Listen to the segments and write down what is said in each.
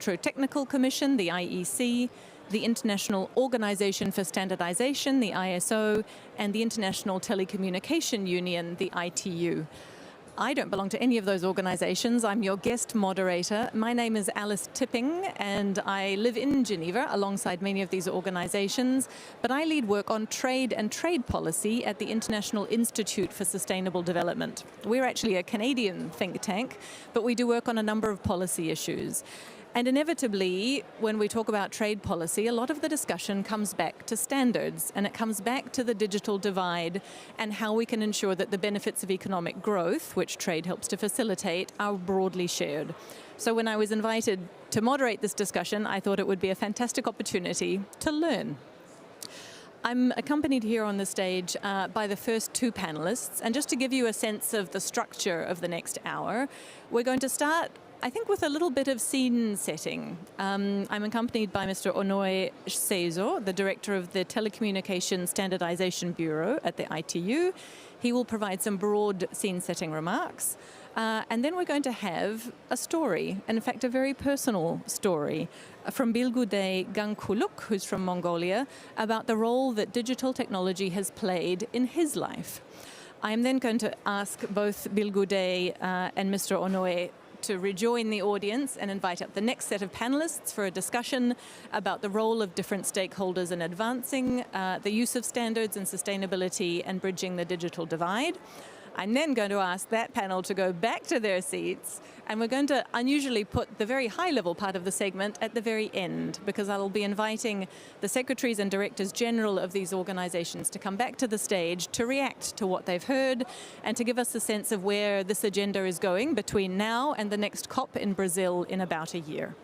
Electrotechnical Commission, the IEC, the International Organization for Standardization, the ISO, and the International Telecommunication Union, the ITU. I don't belong to any of those organizations. I'm your guest moderator. My name is Alice Tipping, and I live in Geneva alongside many of these organizations, but I lead work on trade and trade policy at the International Institute for Sustainable Development. We're actually a Canadian think tank, but we do work on a number of policy issues. And inevitably, when we talk about trade policy, a lot of the discussion comes back to standards, and it comes back to the digital divide and how we can ensure that the benefits of economic growth, which trade helps to facilitate, are broadly shared. So when I was invited to moderate this discussion, I thought it would be a fantastic opportunity to learn. I'm accompanied here on the stage by the first two panelists, and just to give you a sense of the structure of the next hour, we're going to start I think with a little bit of scene setting. I'm accompanied by Mr. Onoe Seizo, the director of the Telecommunication Standardization Bureau at the ITU. He will provide some broad scene setting remarks. And then we're going to have a story, and in fact a very personal story, from Bilgude Gangkuluk, who's from Mongolia, about the role that digital technology has played in his life. I'm then going to ask both Bilgude and Mr. Onoe to rejoin the audience and invite up the next set of panelists for a discussion about the role of different stakeholders in advancing the use of standards and sustainability and bridging the digital divide. I'm then going to ask that panel to go back to their seats, and we're going to unusually put the very high-level part of the segment at the very end, because I'll be inviting the secretaries and directors general of these organizations to come back to the stage to react to what they've heard and to give us a sense of where this agenda is going between now and the next COP in Brazil in about a year.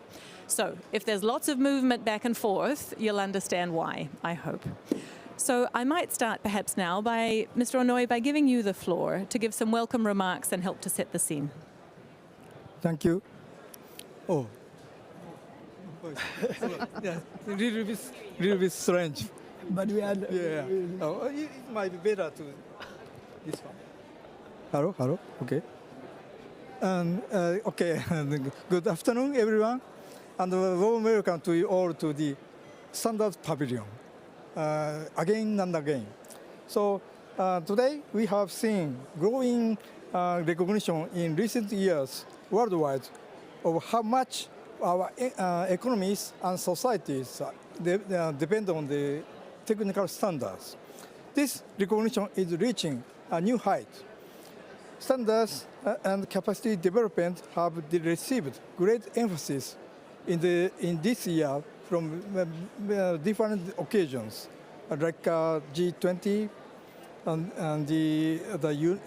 So if there's lots of movement back and forth, you'll understand why, I hope. So I might start perhaps now by, Mr. Onoe, by giving you the floor to give some welcome remarks and help to set the scene. Thank you. Oh, yeah, little bit strange, but we had. Yeah. Oh, it might be better to this one. Hello. Okay. Okay. Good afternoon, everyone, and a warm welcome to you all to the Standards Pavilion. Again and again. So today we have seen growing recognition in recent years worldwide of how much our economies and societies depend on the technical standards. This recognition is reaching a new height. Standards and capacity development have received great emphasis in this year from different occasions, like G20 and the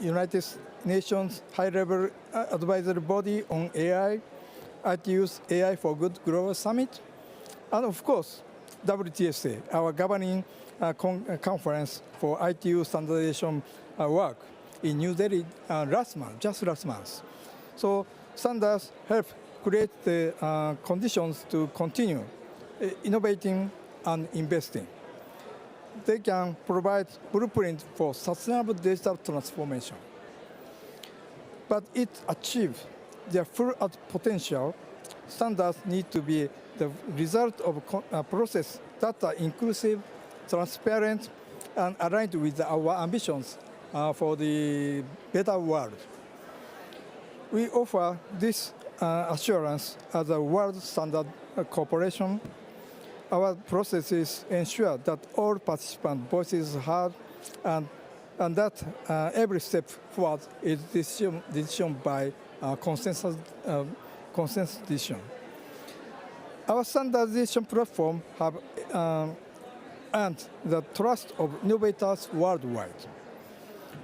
United Nations High-Level Advisory Body on AI, ITU's AI for Good Global Summit, and of course, WTSA, our governing conference for ITU standardization work in New Delhi last month. So standards help create the conditions to continue innovating and investing. They can provide blueprint for sustainable digital transformation. But it achieves their full potential, standards need to be the result of a process that are inclusive, transparent, and aligned with our ambitions for the better world. We offer this assurance as a world standard corporation. Our processes ensure that all participant voices are heard and that every step forward is decision by consensus decision. Our standardization platform have earned the trust of innovators worldwide.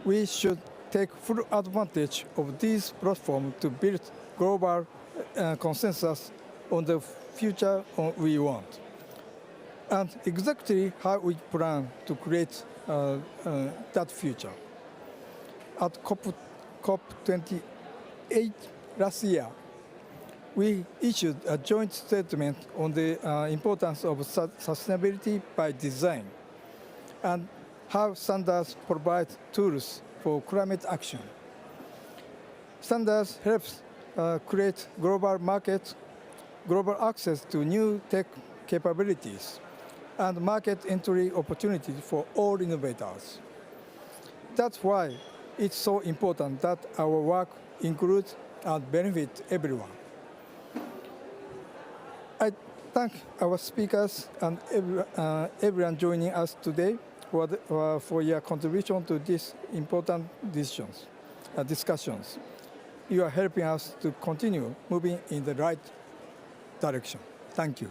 We should take full advantage of this platform to build global consensus on the future we want, and exactly how we plan to create that future. At COP28 last year, we issued a joint statement on the importance of sustainability by design and how standards provide tools for climate action. Standards helps create global markets global access to new tech capabilities, and market entry opportunities for all innovators. That's why it's so important that our work includes and benefits everyone. I thank our speakers and everyone joining us today for your contribution to these important discussions. You are helping us to continue moving in the right direction. Thank you.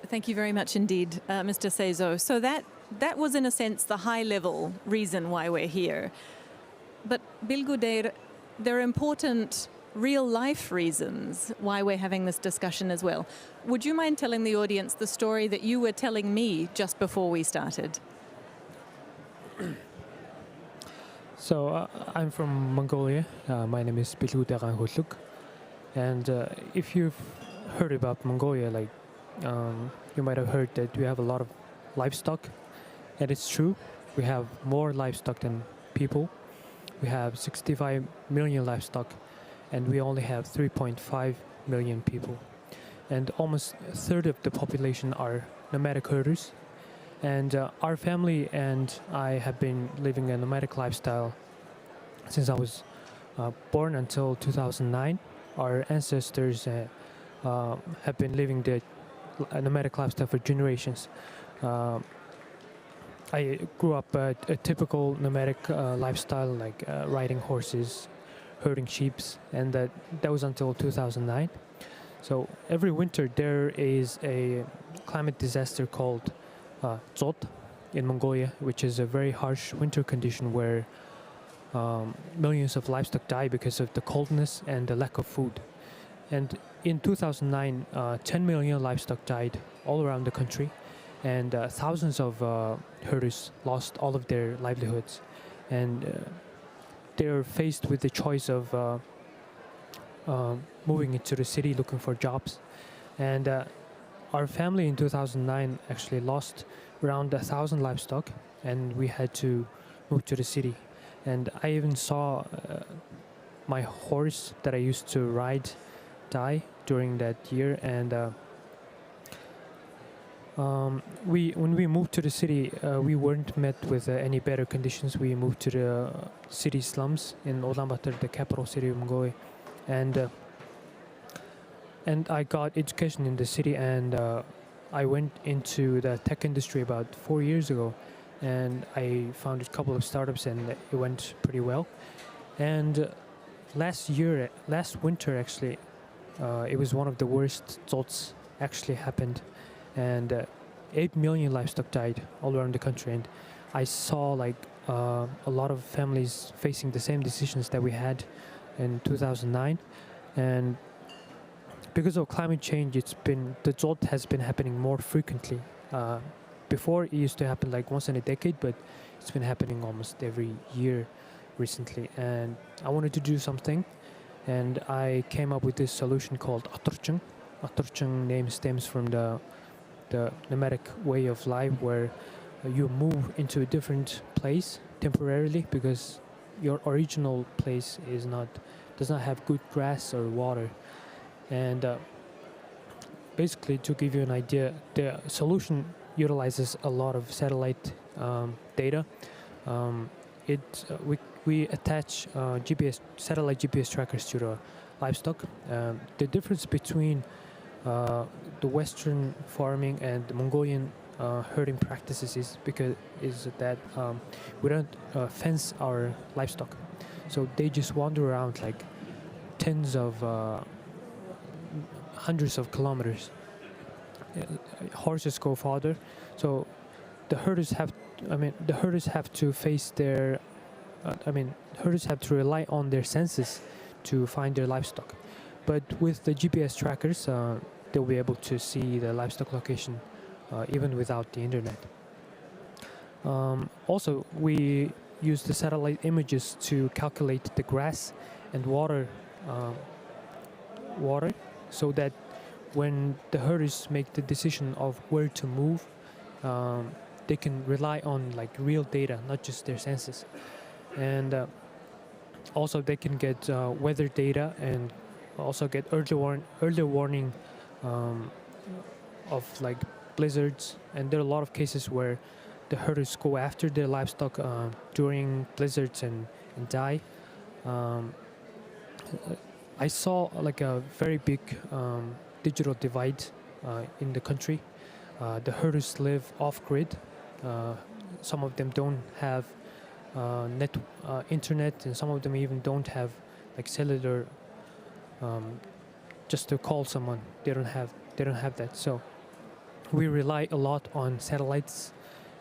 Thank you very much indeed, Mr. Seizo. So that was, in a sense, the high-level reason why we're here. But Bilgudeir, there are important real-life reasons why we're having this discussion as well. Would you mind telling the audience the story that you were telling me just before we started? So I'm from Mongolia. My name is Bilgudeir, and if you've heard about Mongolia, you might have heard that we have a lot of livestock, and it's true. We have more livestock than people. We have 65 million livestock, and we only have 3.5 million people. And almost a third of the population are nomadic herders. And our family and I have been living a nomadic lifestyle since I was born until 2009. Our ancestors have been living the nomadic lifestyle for generations. I grew up a typical nomadic lifestyle, like riding horses, herding sheep, and that was until 2009. So every winter there is a climate disaster called Zot in Mongolia, which is a very harsh winter condition where millions of livestock die because of the coldness and the lack of food. And in 2009, 10 million livestock died all around the country, and thousands of herders lost all of their livelihoods. And they're faced with the choice of moving into the city looking for jobs. And our family in 2009 actually lost around 1,000 livestock, and we had to move to the city. And I even saw my horse that I used to ride die during that year. And when we moved to the city, we weren't met with any better conditions. We moved to the city slums in Ulaanbaatar, the capital city of Mongolia, and I got education in the city, and I went into the tech industry about 4 years ago, and I founded a couple of startups, and it went pretty well. And last winter actually, it was one of the worst zots actually happened, and 8 million livestock died all around the country. And I saw a lot of families facing the same decisions that we had in 2009. And because of climate change, the Zot has been happening more frequently. Before it used to happen like once in a decade, but it's been happening almost every year recently. And I wanted to do something, and I came up with this solution called Aturchung. Aturchung name stems from the nomadic way of life, where you move into a different place temporarily because your original place does not have good grass or water. And basically, to give you an idea, the solution utilizes a lot of satellite data. We attach satellite GPS trackers to the livestock. The difference between the Western farming and the Mongolian herding practices is that we don't fence our livestock, so they just wander around like hundreds of kilometers. Horses go farther, so the herders have to rely on their senses to find their livestock. But with the GPS trackers, they'll be able to see the livestock location even without the internet. Also, we use the satellite images to calculate the grass and water, so that when the herders make the decision of where to move, they can rely on real data, not just their senses. And Also, they can get weather data and also get early warning of like blizzards. And there are a lot of cases where the herders go after their livestock during blizzards and die. I saw like a very big digital divide in the country. The herders live off-grid. Some of them don't have internet, and some of them even don't have like cellular just to call someone. They don't have that. So we rely a lot on satellites,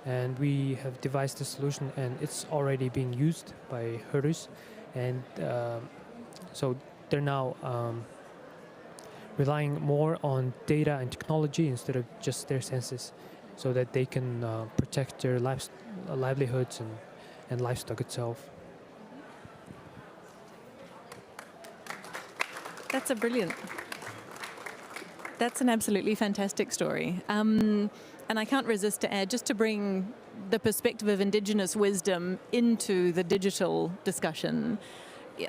and we have devised a solution, and it's already being used by herders, and so they're now relying more on data and technology instead of just their senses, so that they can protect their livelihoods and livestock itself. That's an absolutely fantastic story. And I can't resist to add, just to bring the perspective of Indigenous wisdom into the digital discussion.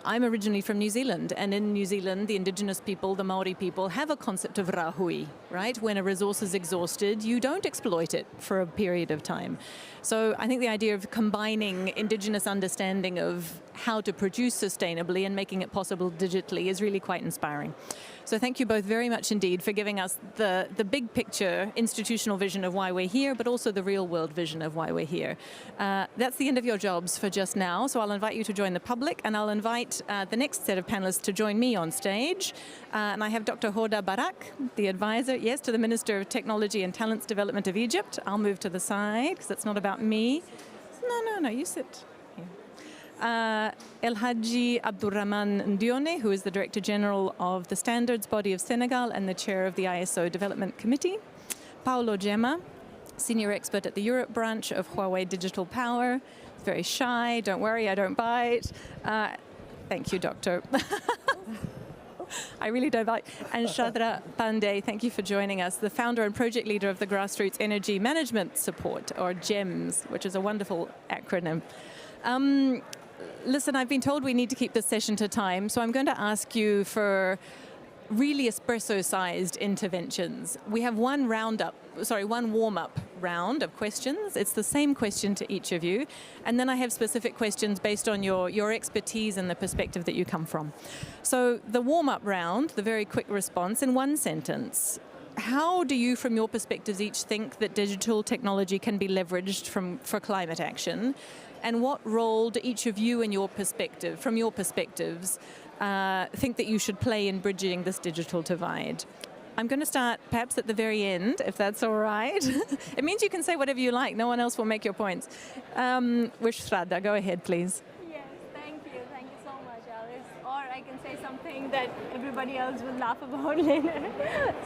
I'm originally from New Zealand, and in New Zealand, the Indigenous people, the Maori people, have a concept of rahui, right? When a resource is exhausted, you don't exploit it for a period of time. So I think the idea of combining Indigenous understanding of how to produce sustainably and making it possible digitally is really quite inspiring. So thank you both very much indeed for giving us the big picture institutional vision of why we're here, but also the real world vision of why we're here. That's the end of your jobs for just now, so I'll invite you to join the public, and I'll invite the next set of panelists to join me on stage. And I have Dr. Hoda Barak, the advisor, yes, to the Minister of Technology and Talents Development of Egypt. I'll move to the side because it's not about me. No, you sit. El Hadji Abdurrahman Ndione, who is the Director General of the Standards Body of Senegal and the Chair of the ISO Development Committee. Paulo Gemma, Senior Expert at the Europe branch of Huawei Digital Power. Very shy, don't worry, I don't bite. Thank you, Doctor. I really don't bite. And Shadra Pandey, thank you for joining us, the founder and project leader of the Grassroots Energy Management Support, or GEMS, which is a wonderful acronym. Listen, I've been told we need to keep this session to time, so I'm going to ask you for really espresso-sized interventions. We have one warm-up round of questions. It's the same question to each of you, and then I have specific questions based on your expertise and the perspective that you come from. So the warm-up round, the very quick response in one sentence. How do you, from your perspectives, each think that digital technology can be leveraged for climate action? And what role do each of you and from your perspectives, think that you should play in bridging this digital divide? I'm going to start perhaps at the very end, if that's all right. It means you can say whatever you like. No one else will make your points. With Shraddha, go ahead, please. Yes, thank you. Thank you so much, Alice. Or I can say something that everybody else will laugh about later.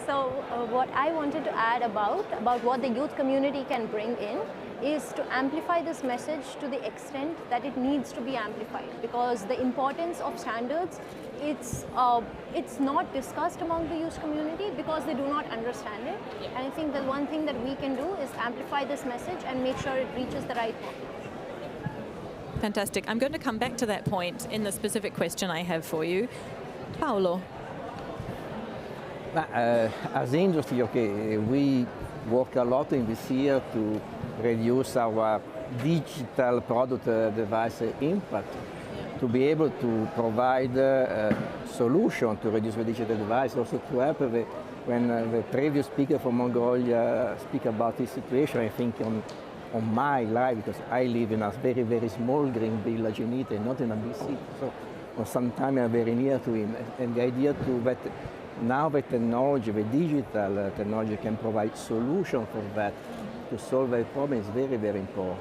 So what I wanted to add about what the youth community can bring in is to amplify this message to the extent that it needs to be amplified, because the importance of standards, it's not discussed among the youth community because they do not understand it. Yeah. And I think the one thing that we can do is amplify this message and make sure it reaches the right population. Fantastic. I'm going to come back to that point in the specific question I have for you. Paolo. As industry, we work a lot in this year to reduce our digital product device impact, to be able to provide a solution to reduce the digital device, also to help when the previous speaker from Mongolia speak about this situation, I think on my life, because I live in a very, very small green village in Italy, not in a big city, so sometimes I'm very near to him. And the idea that now the technology, the digital technology can provide solution for that, to solve that problem is very, very important.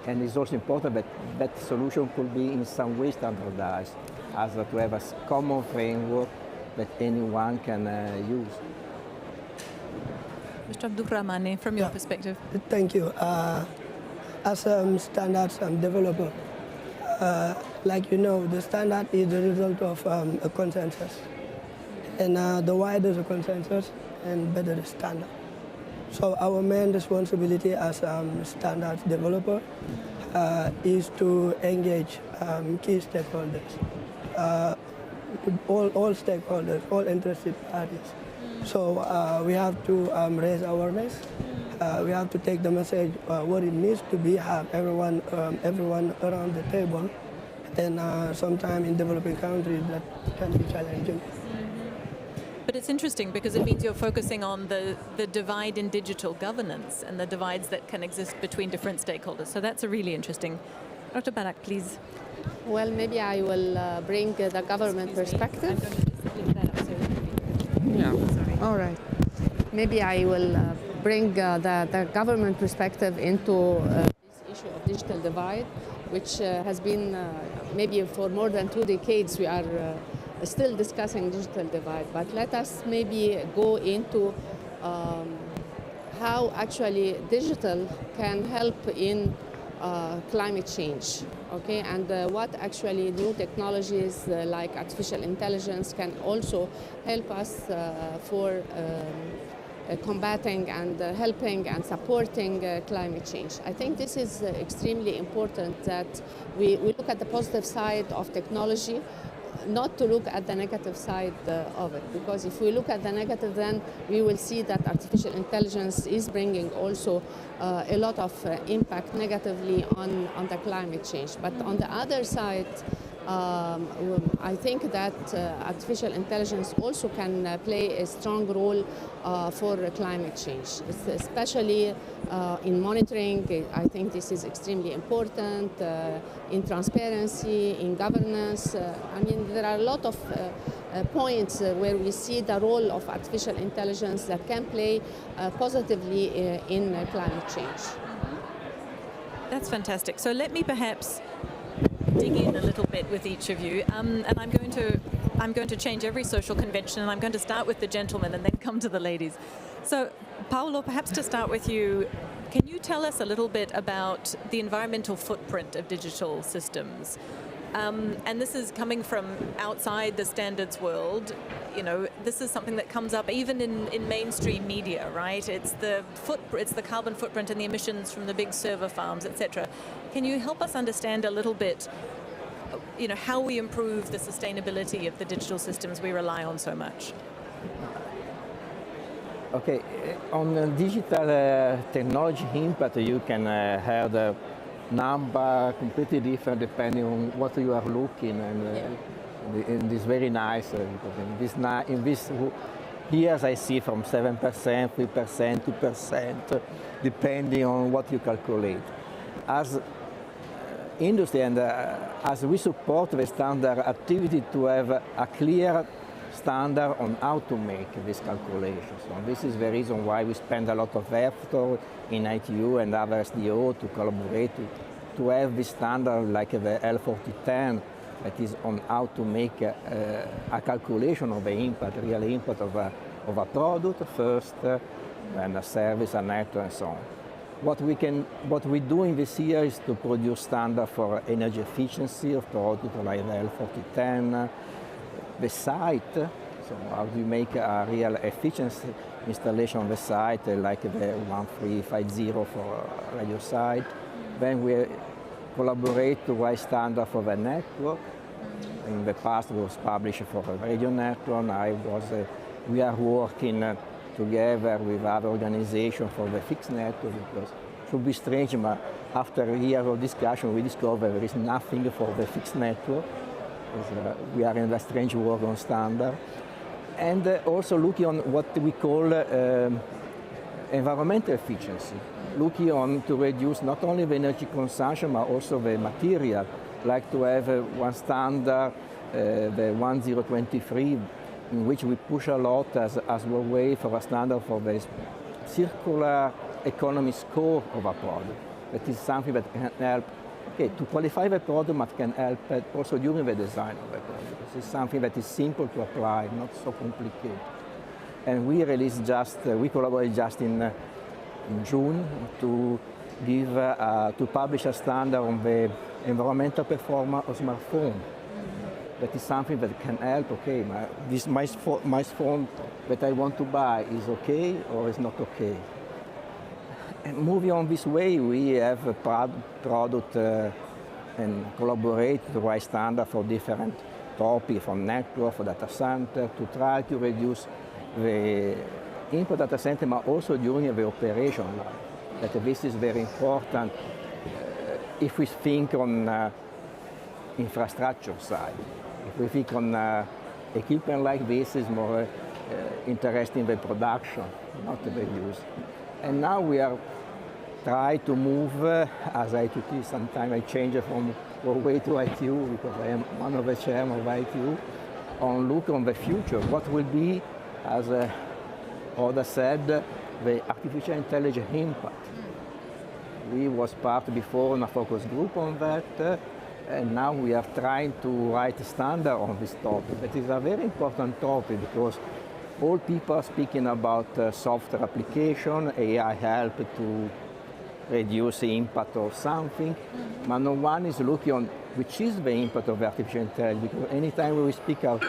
And it's also important that that solution could be in some way standardized, as to have a common framework that anyone can use. Mr. Abdurrahmane, from your perspective. Thank you. As a standards developer, like you know, the standard is the result of a consensus. And the wider the consensus, and better the standard. So our main responsibility as standards developer is to engage key stakeholders, all stakeholders, all interested parties. So we have to raise awareness. We have to take the message what it needs to be, have everyone around the table. And sometimes in developing countries that can be challenging. But it's interesting because it means you're focusing on the divide in digital governance and the divides that can exist between different stakeholders. So that's a really interesting. Dr. Barak, please. Well, maybe I will bring the government perspective. Yeah. Sorry. All right. Maybe I will bring the government perspective into this issue of digital divide, which has been maybe for more than 2 decades we are still discussing digital divide. But let us maybe go into how actually digital can help in climate change, okay, and what actually new technologies like artificial intelligence can also help us for combating and helping and supporting climate change. I think this is extremely important that we look at the positive side of technology, not to look at the negative side of it, because if we look at the negative, then we will see that artificial intelligence is bringing also a lot of impact negatively on the climate change. But on the other side, I think that artificial intelligence also can play a strong role for climate change, especially in monitoring. I think this is extremely important, in transparency, in governance. I mean, there are a lot of points where we see the role of artificial intelligence that can play positively in climate change. That's fantastic. So let me perhaps dig in a little bit with each of you, and I'm going to change every social convention, and I'm going to start with the gentlemen and then come to the ladies. So, Paolo, perhaps to start with you, can you tell us a little bit about the environmental footprint of digital systems? And this is coming from outside the standards world. You know, this is something that comes up even in mainstream media, right? It's the carbon footprint and the emissions from the big server farms, etc. Can you help us understand a little bit, you know, how we improve the sustainability of the digital systems we rely on so much? Okay, on digital technology impact, you can have the number completely different depending on what you are looking, and in this very nice, because in this years I see from 7%, 3%, 2%, depending on what you calculate. As industry and as we support the standard activity to have a clear standard on how to make this calculation. So this is the reason why we spend a lot of effort in ITU and other SDO to collaborate to have this standard like the L4010, that is on how to make a calculation of the impact, real impact of a product first, and a service, a network, and so on. What we do in this year is to produce standard for energy efficiency of product like the L4010, the site, so how do you make a real efficiency installation on the site, like the 1350 for radio site. Then we collaborate to write standard for the network. In the past it was published for a radio network. Now we are working together with other organizations for the fixed network, because it should be strange, but after a year of discussion we discovered there is nothing for the fixed network. We are in the strange world on standard. And also looking on what we call environmental efficiency, looking on to reduce not only the energy consumption but also the material, like to have one standard, the 1023, in which we push a lot as a way for a standard for the circular economy score of a product. That is something that can help to qualify the product, but can help also during the design of the product. This is something that is simple to apply, not so complicated. And we we collaborate just in June to publish a standard on the environmental performance of smartphone. That is something that can help. Okay, my phone that I want to buy is okay or is not okay. And moving on this way, we have a product and collaborate to write standards for different topics, from network, for data center, to try to reduce the input data center, but also during the operation line. That this is very important if we think on infrastructure side. If we think on equipment like this is more interesting the production, not the use. And now we are trying to move, as I took it sometime, I changed from Huawei to ITU because I am one of the chairmen of ITU, on look on the future. What will be, as Oda said, the artificial intelligence impact. We was part before in a focus group on that, and now we are trying to write a standard on this topic. It is a very important topic because all people are speaking about software application, AI help to reduce the impact of something, but no one is looking on which is the impact of artificial intelligence. Because anytime we speak of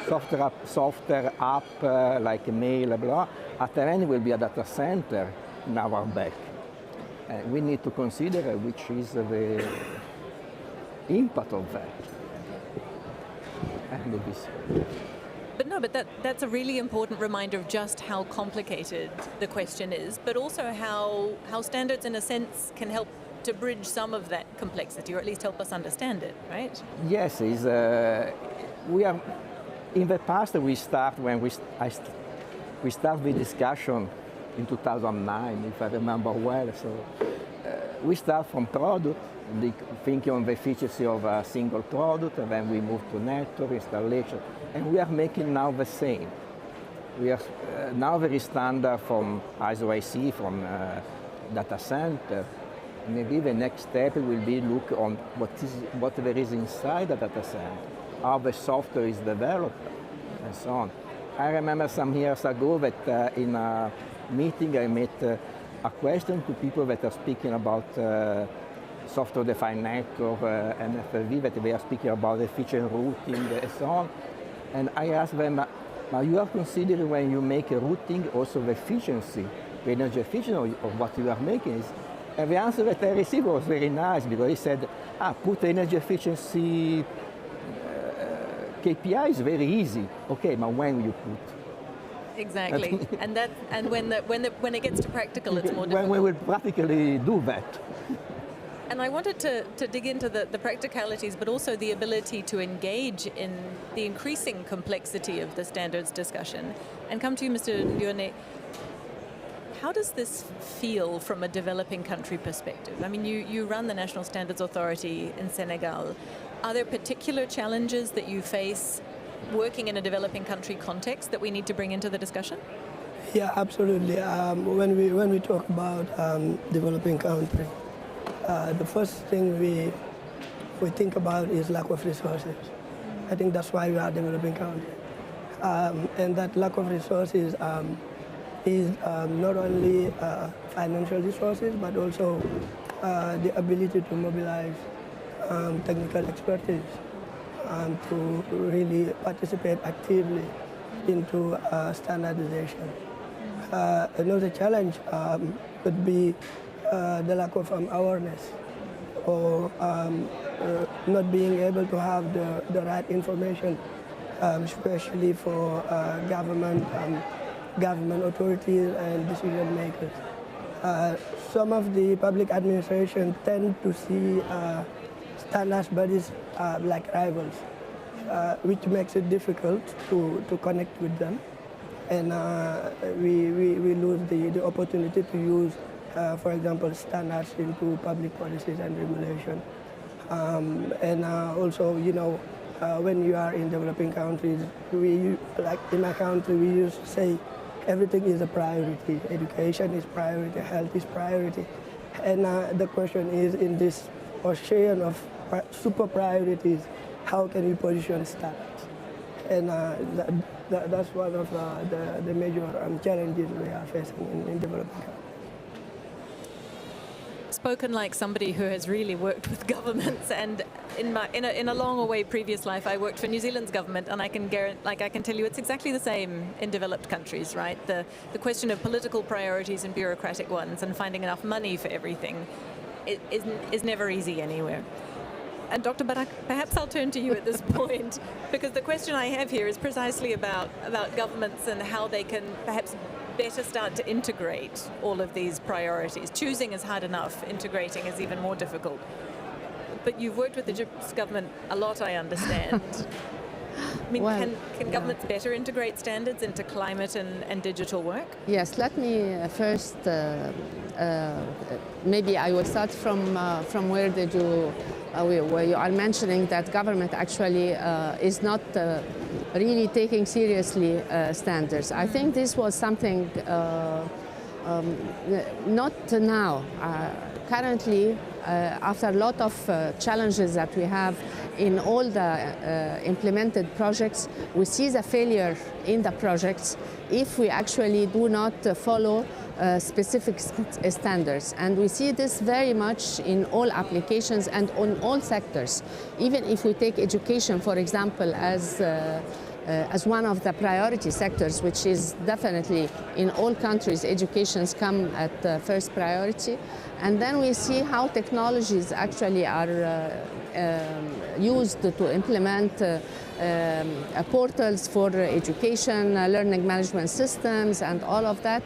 software app like mail, blah, at the end will be a data center in our back. We need to consider which is the impact of that. And this. But that's a really important reminder of just how complicated the question is, but also how standards, in a sense, can help to bridge some of that complexity, or at least help us understand it, right? Yes, we are. In the past, we start when we start the discussion in 2009, if I remember well. So we start from product, thinking on the efficiency of a single product, and then we move to network installation. And we are making now the same. We are now very standard from ISO IC, from data center. Maybe the next step will be look on what there is inside the data center, how the software is developed, and so on. I remember some years ago that in a meeting I met a question to people that are speaking about software-defined network, NFV, that they are speaking about efficient routing and so on. And I asked them, now you are considering when you make a routing also the efficiency, the energy efficiency of what you are making. And the answer that I received was very nice because he said, put energy efficiency KPI is very easy. Okay, but when will you put? Exactly, and when it gets to practical, it's more difficult. When we will practically do that. And I wanted to dig into the practicalities, but also the ability to engage in the increasing complexity of the standards discussion. And come to you, Mr. Lyonnais. How does this feel from a developing country perspective? I mean, you run the National Standards Authority in Senegal. Are there particular challenges that you face working in a developing country context that we need to bring into the discussion? Yeah, absolutely. When we talk about developing country, the first thing we think about is lack of resources. I think that's why we are developing country. And that lack of resources is not only financial resources, but also the ability to mobilize technical expertise to really participate actively into standardization. Another challenge could be the lack of awareness, or not being able to have the right information, especially for government authorities and decision makers. Some of the public administration tend to see standards bodies like rivals, which makes it difficult to connect with them, and we lose the opportunity to use, for example, standards into public policies and regulation. And also, when you are in developing countries, like in my country, we used to say everything is a priority. Education is priority, health is priority. And the question is, in this ocean of super priorities, how can we position standards? And that's one of the major challenges we are facing in developing countries. Spoken like somebody who has really worked with governments, and in a long away previous life, I worked for New Zealand's government, and I can tell you it's exactly the same in developed countries, right? The question of political priorities and bureaucratic ones, and finding enough money for everything, is never easy anywhere. And Dr. Barak, perhaps I'll turn to you at this point, because the question I have here is precisely about governments and how they can perhaps better start to integrate all of these priorities. Choosing is hard enough, integrating is even more difficult. But you've worked with Egypt's government a lot, I understand. I mean, Well, can governments better integrate standards into climate and digital work? Yes, let me first, maybe I will start from where did you, where you are mentioning that government actually is not really taking seriously standards. I think this was something not now. Currently, after a lot of challenges that we have in all the implemented projects, we see the failure in the projects if we actually do not follow specific standards. And we see this very much in all applications and on all sectors. Even if we take education, for example, as one of the priority sectors, which is definitely in all countries, educations come at first priority. And then we see how technologies actually are used to implement portals for education, learning management systems, and all of that.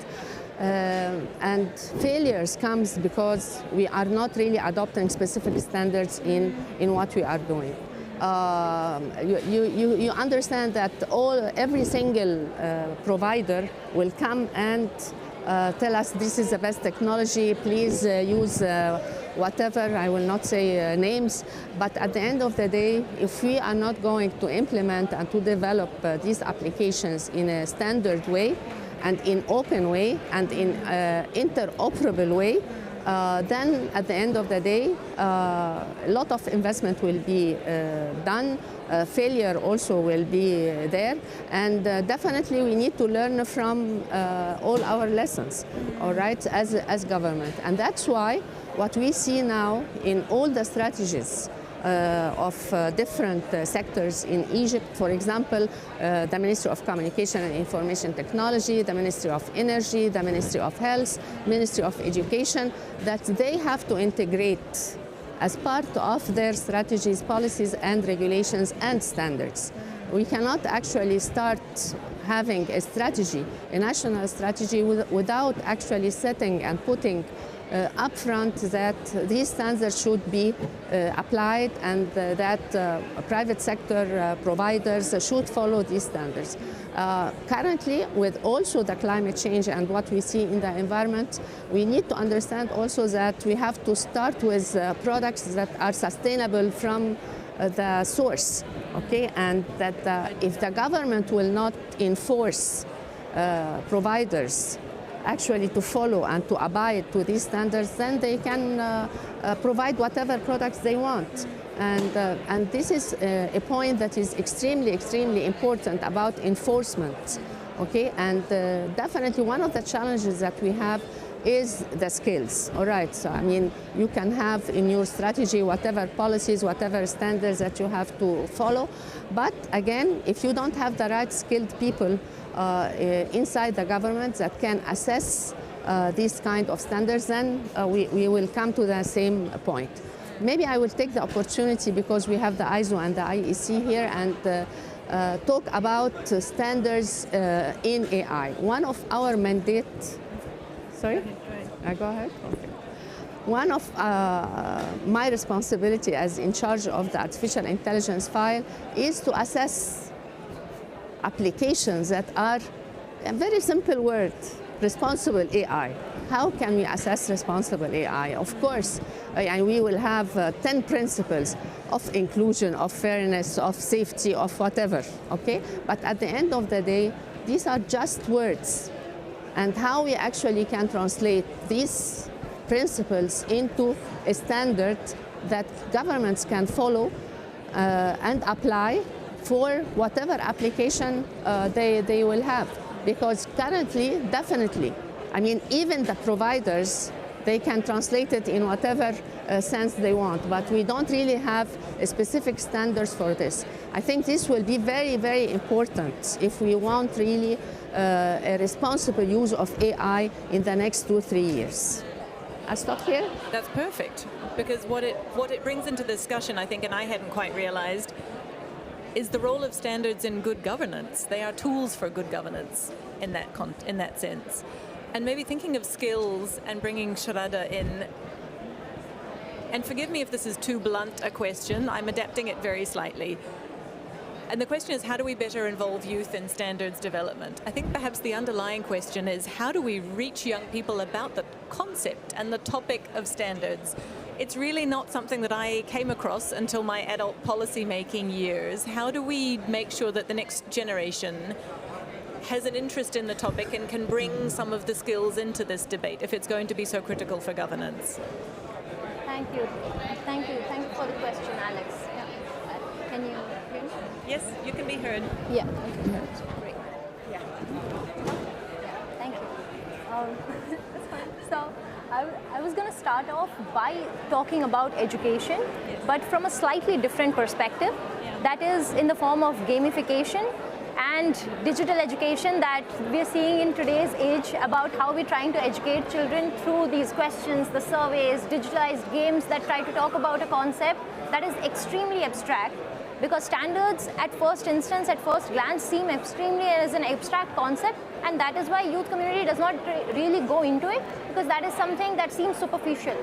And failures comes because we are not really adopting specific standards in what we are doing. You understand that every single provider will come and tell us this is the best technology, please use whatever, I will not say names, but at the end of the day, if we are not going to implement and to develop these applications in a standard way and in open way and in interoperable way, then at the end of the day, a lot of investment will be done, failure also will be there, and definitely we need to learn from all our lessons, all right, as government. And that's why what we see now in all the strategies of different sectors in Egypt, for example, the Ministry of Communication and Information Technology, the Ministry of Energy, the Ministry of Health, Ministry of Education, that they have to integrate as part of their strategies, policies and regulations and standards. We cannot actually start having a strategy, a national strategy, without actually setting and putting upfront that these standards should be applied and that private sector providers should follow these standards. Currently, with also the climate change and what we see in the environment, we need to understand also that we have to start with products that are sustainable from the source, okay? And that if the government will not enforce providers actually to follow and to abide to these standards, then they can provide whatever products they want. And this is a point that is extremely, extremely important about enforcement, okay? And definitely one of the challenges that we have is the skills, all right? So, I mean, you can have in your strategy whatever policies, whatever standards that you have to follow, but again, if you don't have the right skilled people inside the government that can assess these kind of standards, then we will come to the same point. Maybe I will take the opportunity, because we have the ISO and the IEC here, and talk about standards in AI. One of our mandate, sorry? Go ahead. Okay. One of my responsibility as in charge of the artificial intelligence file is to assess applications that are, a very simple word, responsible AI. How can we assess responsible AI? Of course, we will have 10 principles of inclusion, of fairness, of safety, of whatever, okay? But at the end of the day, these are just words. And how we actually can translate these principles into a standard that governments can follow and apply for whatever application they will have. Because currently, definitely, I mean, even the providers, they can translate it in whatever sense they want, but we don't really have a specific standards for this. I think this will be very, very important if we want really a responsible use of AI in the next 2-3 years. I stop here? That's perfect, because what it brings into discussion, I think, and I hadn't quite realized, is the role of standards in good governance. They are tools for good governance in that sense. And maybe thinking of skills and bringing Sharada in, and forgive me if this is too blunt a question, I'm adapting it very slightly. And the question is, how do we better involve youth in standards development? I think perhaps the underlying question is, how do we reach young people about the concept and the topic of standards? It's really not something that I came across until my adult policy-making years. How do we make sure that the next generation has an interest in the topic and can bring some of the skills into this debate if it's going to be so critical for governance? Thank you. Thank you. Thank you for the question, Alex. Can you hear me? Yes, you can be heard. Yeah. Great. Yeah. Thank you. That's fine. So I was going to start off by talking about education, but from a slightly different perspective. That is in the form of gamification and digital education that we're seeing in today's age, about how we're trying to educate children through these questions, the surveys, digitalized games that try to talk about a concept that is extremely abstract. Because standards at first instance, at first glance, seem extremely as an abstract concept, and that is why youth community does not really go into it, because that is something that seems superficial.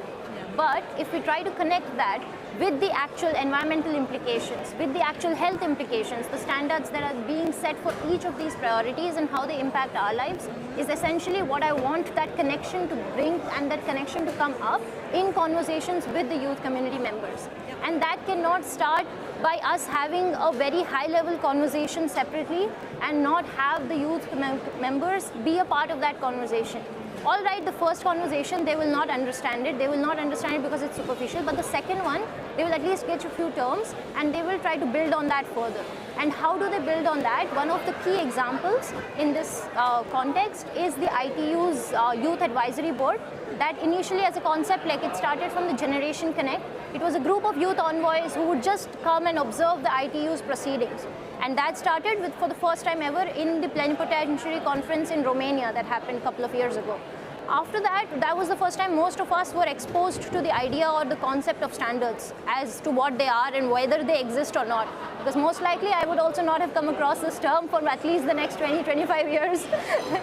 But if we try to connect that with the actual environmental implications, with the actual health implications, the standards that are being set for each of these priorities and how they impact our lives, is essentially what I want that connection to bring, and that connection to come up in conversations with the youth community members. And that cannot start by us having a very high-level conversation separately and not have the youth members be a part of that conversation. All right, the first conversation, they will not understand it. They will not understand it because it's superficial. But the second one, they will at least get a few terms, and they will try to build on that further. And how do they build on that? One of the key examples in this context is the ITU's Youth Advisory Board, that initially as a concept, like it started from the Generation Connect. It was a group of youth envoys who would just come and observe the ITU's proceedings. And that started with, for the first time ever, in the plenipotentiary conference in Romania that happened a couple of years ago. After that, that was the first time most of us were exposed to the idea or the concept of standards as to what they are and whether they exist or not. Because most likely I would also not have come across this term for at least the next 20, 25 years.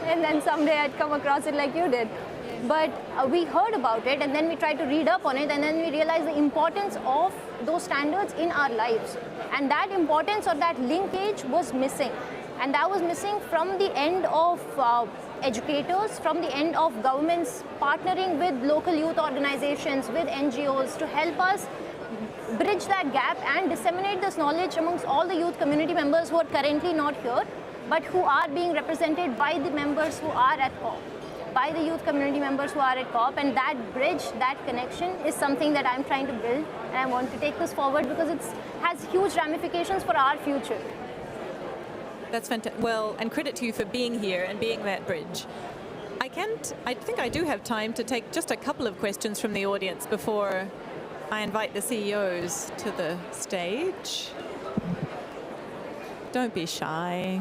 And then someday I'd come across it like you did. But we heard about it, and then we tried to read up on it, and then we realized the importance of those standards in our lives. And that importance or that linkage was missing. And that was missing from the end of educators, from the end of governments partnering with local youth organizations, with NGOs to help us bridge that gap and disseminate this knowledge amongst all the youth community members who are currently not here, but who are being represented by the members who are at COP, by the youth community members who are at COP. And that bridge, that connection is something that I'm trying to build, and I want to take this forward because it has huge ramifications for our future. That's fantastic. Well, and credit to you for being here and being that bridge. I think I do have time to take just a couple of questions from the audience before I invite the CEOs to the stage. Don't be shy.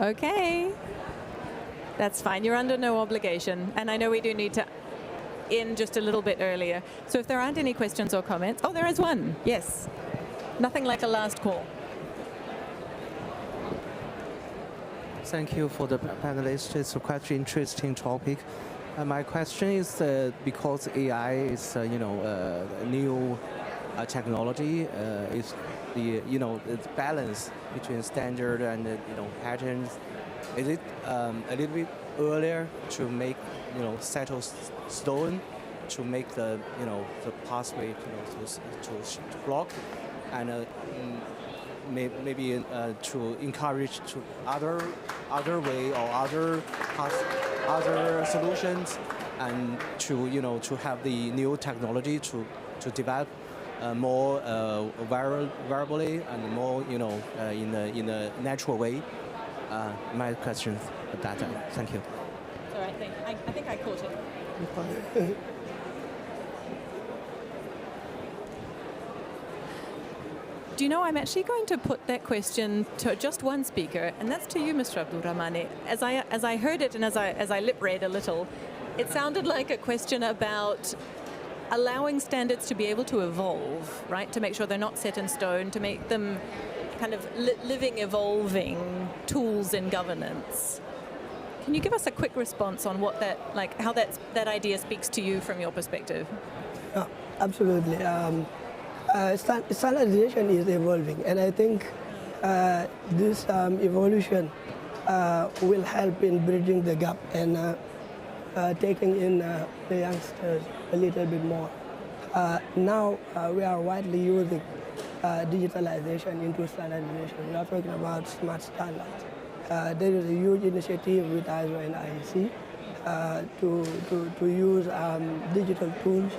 Okay. That's fine. You're under no obligation. And I know we do need to end just a little bit earlier. So if there aren't any questions or comments. Oh, there is one. Yes. Nothing like a last call. Thank you for the panelists. It's a quite interesting topic. My question is because AI is a new technology, is the the balance between standard and patterns. Is it a little bit earlier to make settle stone to make the the pathway to block, and maybe to encourage to other way or other solutions, and to have the new technology to develop more variably and more in a natural way. My question at that time. Thank you. All right, I think I caught it. Do you know, I'm actually going to put that question to just one speaker, and that's to you, Mr. Abdulrahmane. As I heard it and as I lip read a little, it sounded like a question about allowing standards to be able to evolve, right? To make sure they're not set in stone, to make them kind of living, evolving tools in governance. Can you give us a quick response on what that, like, how that idea speaks to you from your perspective? Absolutely. Standardization is evolving, and I think this evolution will help in bridging the gap and taking in the youngsters a little bit more. Now we are widely using digitalization into standardization. We are talking about smart standards. There is a huge initiative with ISO and IEC to use digital tools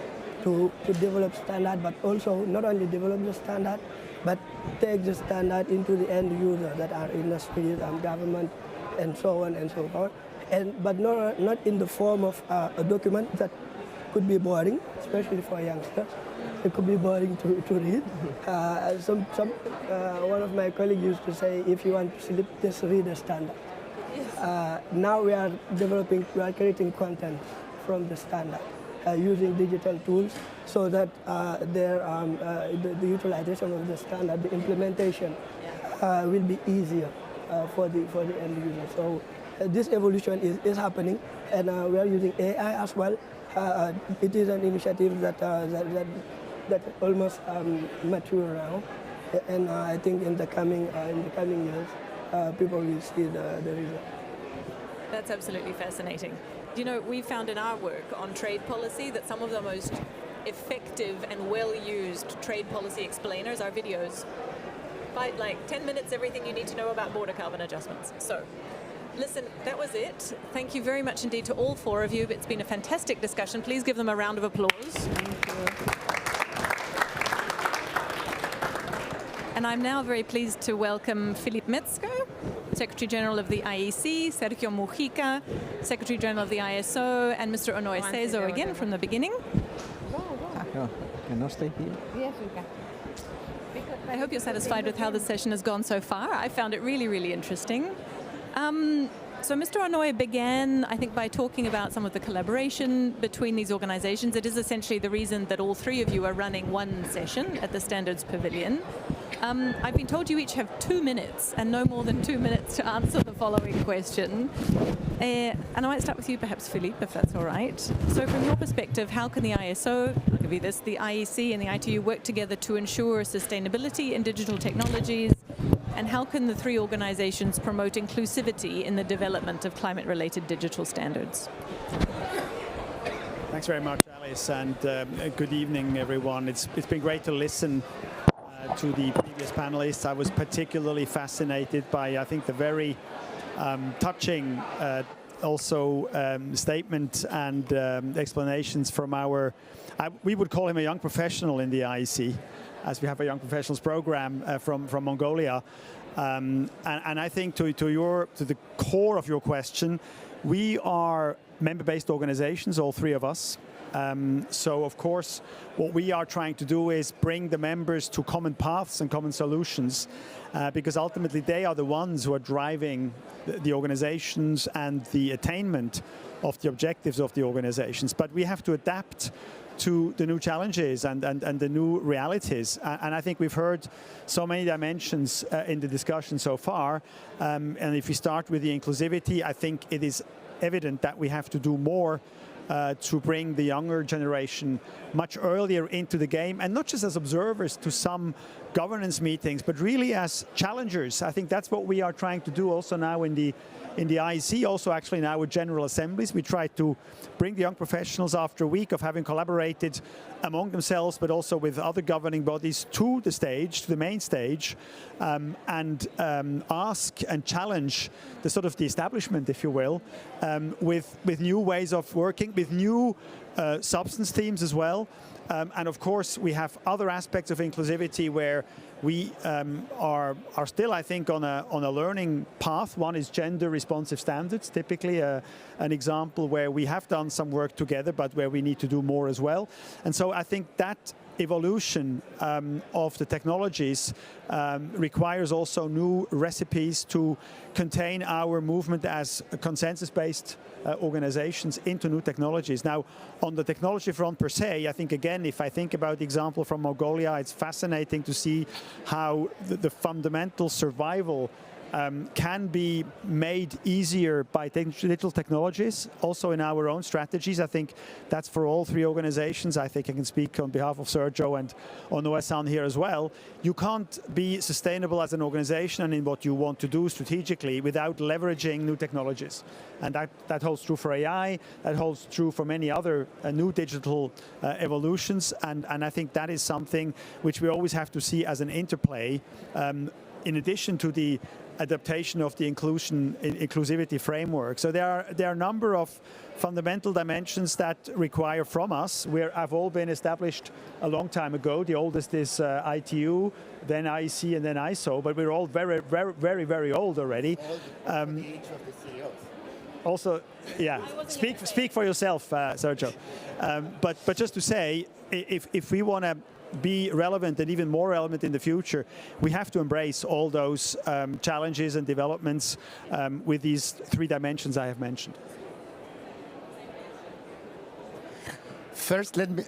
to develop standard, but also not only develop the standard, but take the standard into the end user that are industries, government, and so on and so forth. But not in the form of a document that could be boring, especially for youngsters. It could be boring to read. One of my colleagues used to say, if you want to sleep, just read a standard. Now we are creating content from the standard using digital tools so that the utilization of the standard, the implementation will be easier for the end user. So this evolution is happening, and we are using AI as well. It is an initiative that almost mature now, and I think in the coming years, people will see the result. That's absolutely fascinating. You know, we found in our work on trade policy that some of the most effective and well-used trade policy explainers are videos. Like 10 minutes, everything you need to know about border carbon adjustments. So, listen, that was it. Thank you very much indeed to all four of you. It's been a fantastic discussion. Please give them a round of applause. Thank you. And I'm now very pleased to welcome Philippe Metzger, Secretary General of the IEC, Sergio Mujica, Secretary General of the ISO, and Mr. Onoe Sezo again from the beginning. Can I stay here? Yes, you can. I hope you're satisfied with how the session has gone so far. I found it really, really interesting. So Mr. Onoe began, I think, by talking about some of the collaboration between these organizations. It is essentially the reason that all three of you are running one session at the Standards Pavilion. I've been told you each have 2 minutes and no more than 2 minutes to answer the following question. And I might start with you, perhaps, Philippe, if that's all right. So from your perspective, how can the ISO, I'll give you this, the IEC and the ITU work together to ensure sustainability in digital technologies? And how can the three organizations promote inclusivity in the development of climate-related digital standards? Thanks very much, Alice, and good evening, everyone. It's been great to listen to the previous panelists. I was particularly fascinated by, I think, the very touching statement and explanations from we would call him a young professional in the IEC, as we have a young professionals program from Mongolia. And I think to the core of your question, we are member-based organizations, all three of us. So, of course, what we are trying to do is bring the members to common paths and common solutions, because ultimately they are the ones who are driving the organizations and the attainment of the objectives of the organizations. But we have to adapt to the new challenges and the new realities. And I think we've heard so many dimensions in the discussion so far. And if we start with the inclusivity, I think it is evident that we have to do more to bring the younger generation much earlier into the game, and not just as observers to some governance meetings, but really as challengers. I think that's what we are trying to do also now in the IEC, also actually now with General Assemblies. We try to bring the young professionals after a week of having collaborated among themselves, but also with other governing bodies to the stage, to the main stage, and ask and challenge the sort of the establishment, if you will, with new ways of working, with new substance themes as well. And of course, we have other aspects of inclusivity where we are still, I think, on a learning path. One is gender responsive standards, typically an example where we have done some work together, but where we need to do more as well. And so I think that evolution of the technologies requires also new recipes to contain our movement as consensus-based organizations into new technologies. Now, on the technology front per se, I think, again, if I think about the example from Mongolia, it's fascinating to see how the fundamental survival can be made easier by digital technologies, also in our own strategies. I think that's for all three organizations. I think I can speak on behalf of Sergio and Onoe-san here as well. You can't be sustainable as an organization and in what you want to do strategically without leveraging new technologies. And that holds true for AI, that holds true for many other new digital evolutions. And I think that is something which we always have to see as an interplay in addition to the adaptation of the inclusivity framework. So there are a number of fundamental dimensions that require from us. We have all been established a long time ago. The oldest is ITU, then IEC, and then ISO, but we're all very, very, very, very old already. The age of the CEOs. Also, yeah, speak for yourself, Sergio. But just to say, if we want to be relevant and even more relevant in the future, we have to embrace all those challenges and developments with these three dimensions I have mentioned. First, let me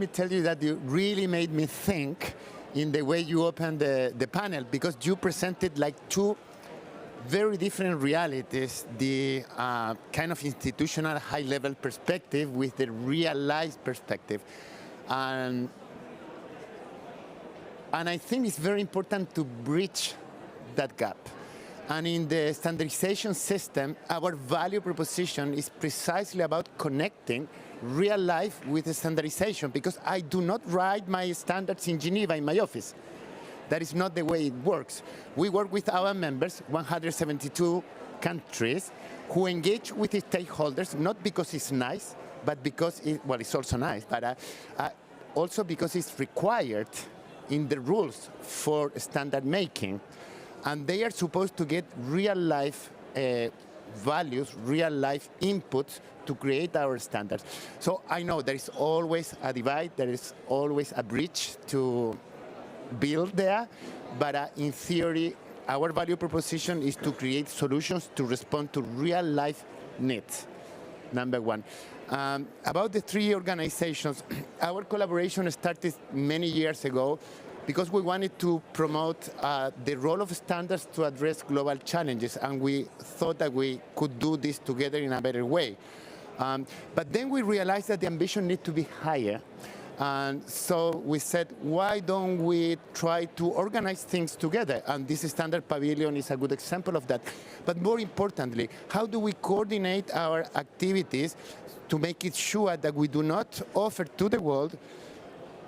tell you that you really made me think in the way you opened the panel, because you presented like two very different realities, the kind of institutional high-level perspective with the real-life perspective. And I think it's very important to bridge that gap. And in the standardization system, our value proposition is precisely about connecting real life with the standardization, because I do not write my standards in Geneva in my office. That is not the way it works. We work with our members, 172 countries, who engage with the stakeholders, not because it's nice, but because it's also nice, but also because it's required in the rules for standard making. And they are supposed to get real life values, real life inputs to create our standards. So I know there is always a divide, there is always a bridge to build there, but in theory, our value proposition is to create solutions to respond to real life needs, number one. About the three organizations, our collaboration started many years ago because we wanted to promote the role of standards to address global challenges, and we thought that we could do this together in a better way. But then we realized that the ambition needs to be higher. And so we said, why don't we try to organize things together? And this standard pavilion is a good example of that. But more importantly, how do we coordinate our activities to make it sure that we do not offer to the world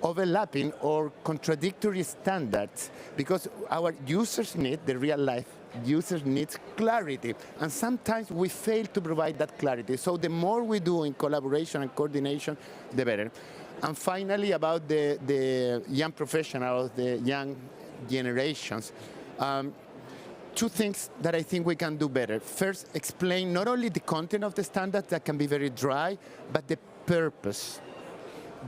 overlapping or contradictory standards? Because our users need, the real life users need clarity. And sometimes we fail to provide that clarity. So the more we do in collaboration and coordination, the better. And finally, about the young professionals, the young generations, two things that I think we can do better. First, explain not only the content of the standard that can be very dry, but the purpose,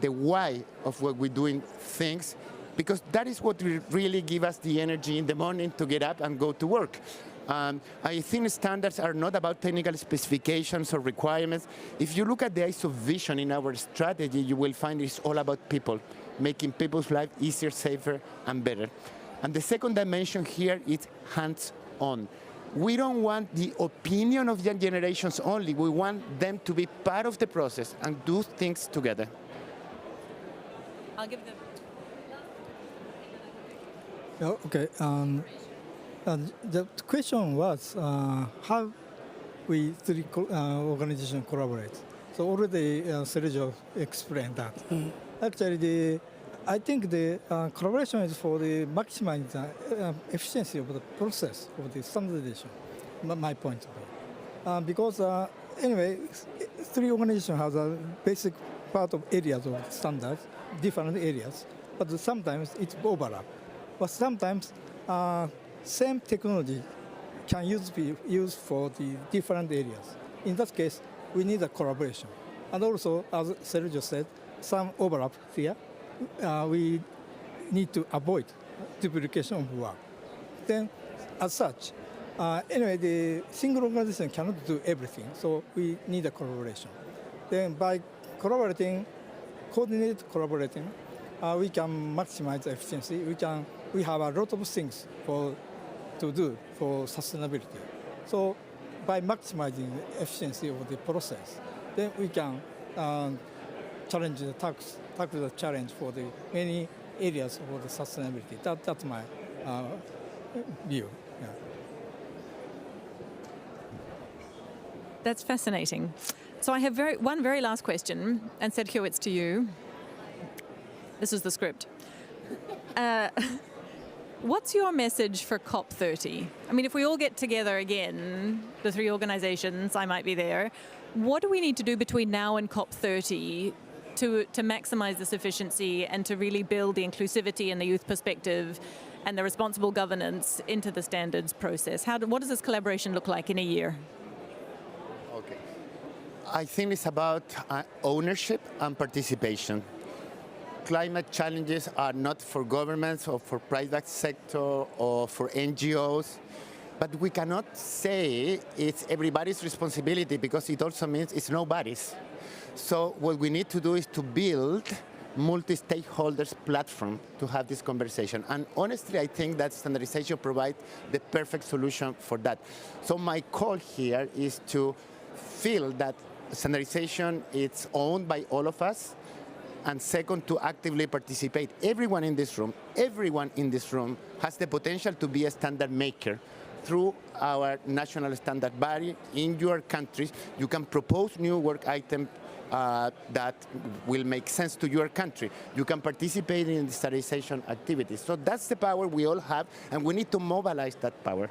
the why of what we're doing things, because that is what will really give us the energy in the morning to get up and go to work. I think standards are not about technical specifications or requirements. If you look at the ISO vision in our strategy, you will find it's all about people, making people's life easier, safer, and better. And the second dimension here is hands-on. We don't want the opinion of young generations only. We want them to be part of the process and do things together. I'll give them. Okay. The question was how we three organizations collaborate. So already Sergio explained that. Actually, I think the collaboration is for the maximizing the efficiency of the process of the standardization. My point of view, because anyway, three organizations have a basic part of areas of standards, different areas, but sometimes it's overlap. But sometimes same technology can be used for the different areas. In that case, we need a collaboration. And also, as Sergio said, some overlap here. We need to avoid duplication of work. Then, as such, anyway, the single organization cannot do everything, so we need a collaboration. Then by collaborating, collaborating, we can maximize the efficiency. We have a lot of things to do for sustainability. So by maximizing the efficiency of the process, then we can tackle the challenge for the many areas of the sustainability. That's my view. Yeah. That's fascinating. So I have one very last question, and Sergio, it's to you. This is the script. What's your message for COP30? I mean, if we all get together again, the three organizations, I might be there, what do we need to do between now and COP30 to maximize this efficiency and to really build the inclusivity and the youth perspective and the responsible governance into the standards process? What does this collaboration look like in a year? Okay. I think it's about ownership and participation. Climate challenges are not for governments or for private sector or for NGOs, but we cannot say it's everybody's responsibility because it also means it's nobody's. So what we need to do is to build multi-stakeholders platform to have this conversation. And honestly, I think that standardization provides the perfect solution for that. So my call here is to feel that standardization is owned by all of us, and second, to actively participate. Everyone in this room has the potential to be a standard maker through our national standard body in your countries. You can propose new work items that will make sense to your country. You can participate in the standardization activities. So that's the power we all have, and we need to mobilize that power.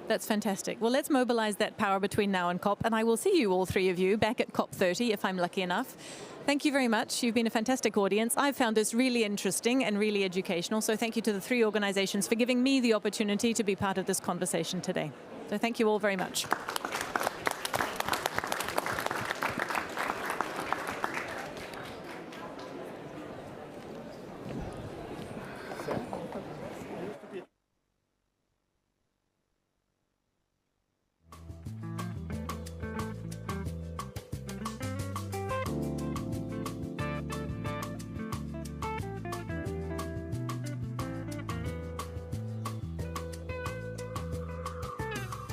That's fantastic. Well, let's mobilize that power between now and COP, and I will see you, all three of you, back at COP30 if I'm lucky enough. Thank you very much. You've been a fantastic audience. I've found this really interesting and really educational, so thank you to the three organizations for giving me the opportunity to be part of this conversation today. So thank you all very much.